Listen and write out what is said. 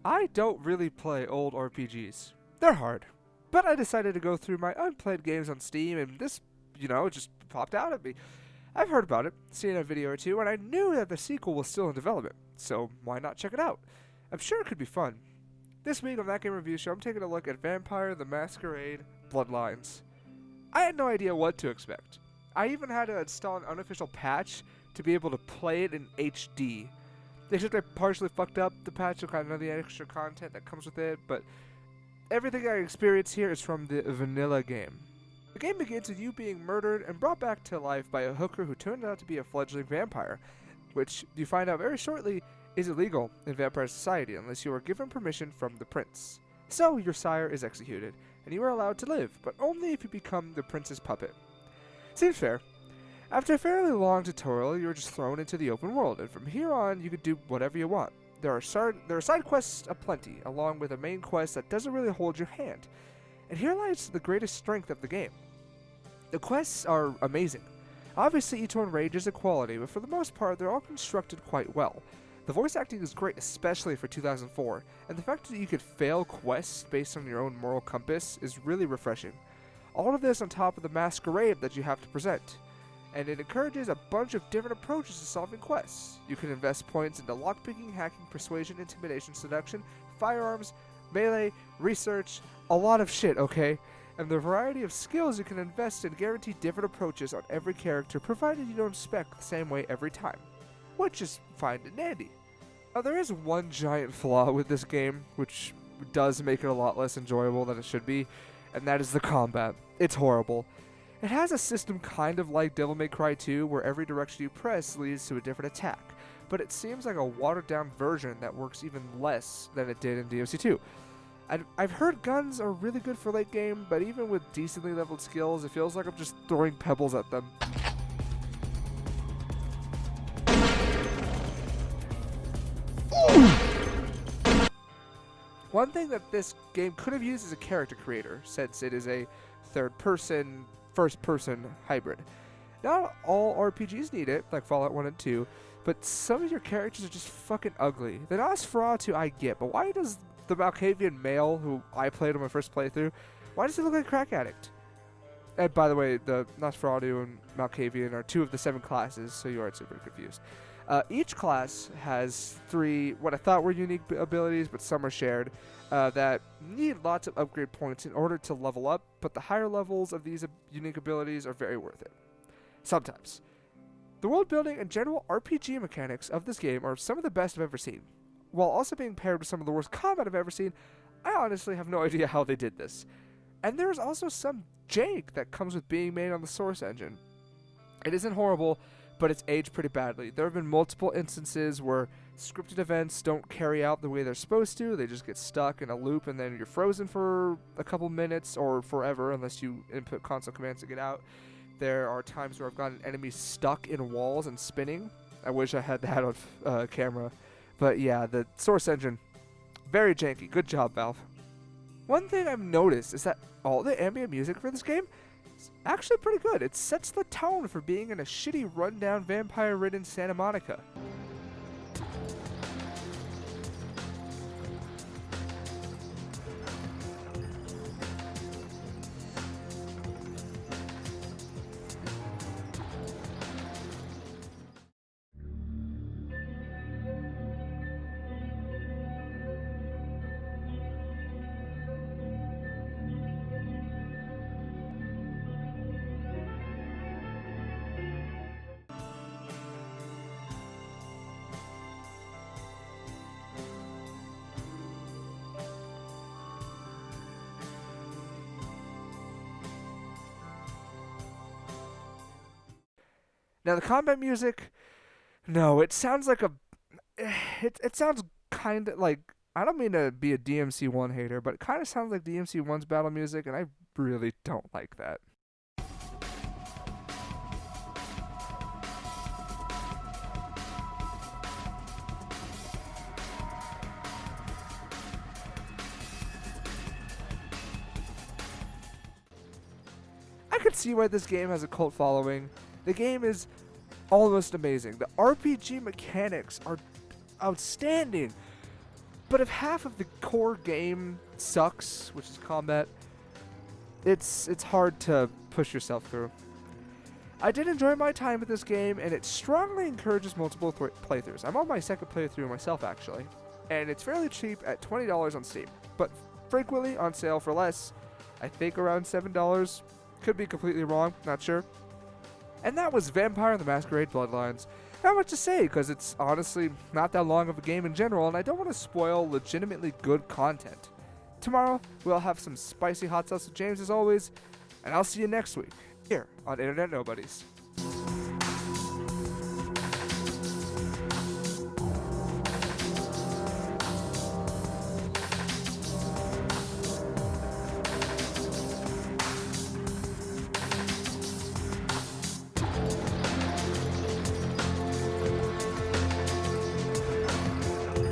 I don't really play old RPGs. They're hard. But I decided to go through my unplayed games on Steam, and this, just popped out at me. I've heard about it, seen a video or two, and I knew that the sequel was still in development, so why not check it out? I'm sure it could be fun. This week on That Game Review Show, I'm taking a look at Vampire the Masquerade Bloodlines. I had no idea what to expect. I even had to install an unofficial patch to be able to play it in HD. They said they partially fucked up the patch, so kind of the extra content that comes with it, but everything I experience here is from the vanilla game. The game begins with you being murdered and brought back to life by a hooker who turned out to be a fledgling vampire, which you find out very shortly is illegal in vampire society unless you are given permission from the prince. So your sire is executed, and you are allowed to live, but only if you become the prince's puppet. Seems fair. After a fairly long tutorial, you're just thrown into the open world, and from here on, you can do whatever you want. There are side quests aplenty, along with a main quest that doesn't really hold your hand. And here lies the greatest strength of the game. The quests are amazing. Obviously, each one ranges in quality, but for the most part, they're all constructed quite well. The voice acting is great, especially for 2004, and the fact that you could fail quests based on your own moral compass is really refreshing. All of this on top of the masquerade that you have to present. And it encourages a bunch of different approaches to solving quests. You can invest points into lockpicking, hacking, persuasion, intimidation, seduction, firearms, melee, research, a lot of shit, okay? And the variety of skills you can invest in guarantee different approaches on every character, provided you don't spec the same way every time. Which is fine and dandy. Now, there is one giant flaw with this game, which does make it a lot less enjoyable than it should be, and that is the combat. It's horrible. It has a system kind of like Devil May Cry 2, where every direction you press leads to a different attack, but it seems like a watered-down version that works even less than it did in DMC 2. I've heard guns are really good for late game, but even with decently leveled skills, it feels like I'm just throwing pebbles at them. One thing that this game could have used is a character creator, since it is a third-person, first-person hybrid. Not all RPGs need it, like Fallout 1 and 2, but some of your characters are just fucking ugly. The Nosferatu I get, but why does the Malkavian male, who I played on my first playthrough, why does he look like a crack addict? And by the way, the Nosferatu and Malkavian are 2 of the 7 classes, so you aren't super confused. Each class has 3 what I thought were unique abilities, but some are shared, that need lots of upgrade points in order to level up, but the higher levels of these unique abilities are very worth it. Sometimes. The world building and general RPG mechanics of this game are some of the best I've ever seen. While also being paired with some of the worst combat I've ever seen, I honestly have no idea how they did this. And there's also some jank that comes with being made on the Source engine. It isn't horrible, but it's aged pretty badly. There have been multiple instances where scripted events don't carry out the way they're supposed to. They just get stuck in a loop, and then you're frozen for a couple minutes or forever unless you input console commands to get out. There are times where I've gotten enemies stuck in walls and spinning. I wish I had that on camera. But yeah, the Source engine, very janky. Good job, Valve. One thing I've noticed is that all the ambient music for this game is actually pretty good. It sets the tone for being in a shitty, rundown, vampire-ridden Santa Monica. Now the combat music, no, it sounds like it sounds kind of like, I don't mean to be a DMC1 hater, but it kind of sounds like DMC1's battle music, and I really don't like that. I could see why this game has a cult following. The game is almost amazing. The RPG mechanics are outstanding. But if half of the core game sucks, which is combat, it's hard to push yourself through. I did enjoy my time with this game, and it strongly encourages multiple playthroughs. I'm on my second playthrough myself, actually, and it's fairly cheap at $20 on Steam, but frequently on sale for less. I think around $7. Could be completely wrong, not sure. And that was Vampire the Masquerade Bloodlines. Not much to say, because it's honestly not that long of a game in general, and I don't want to spoil legitimately good content. Tomorrow, we'll have some spicy hot sauce with James as always, and I'll see you next week, here on Internet Nobodies.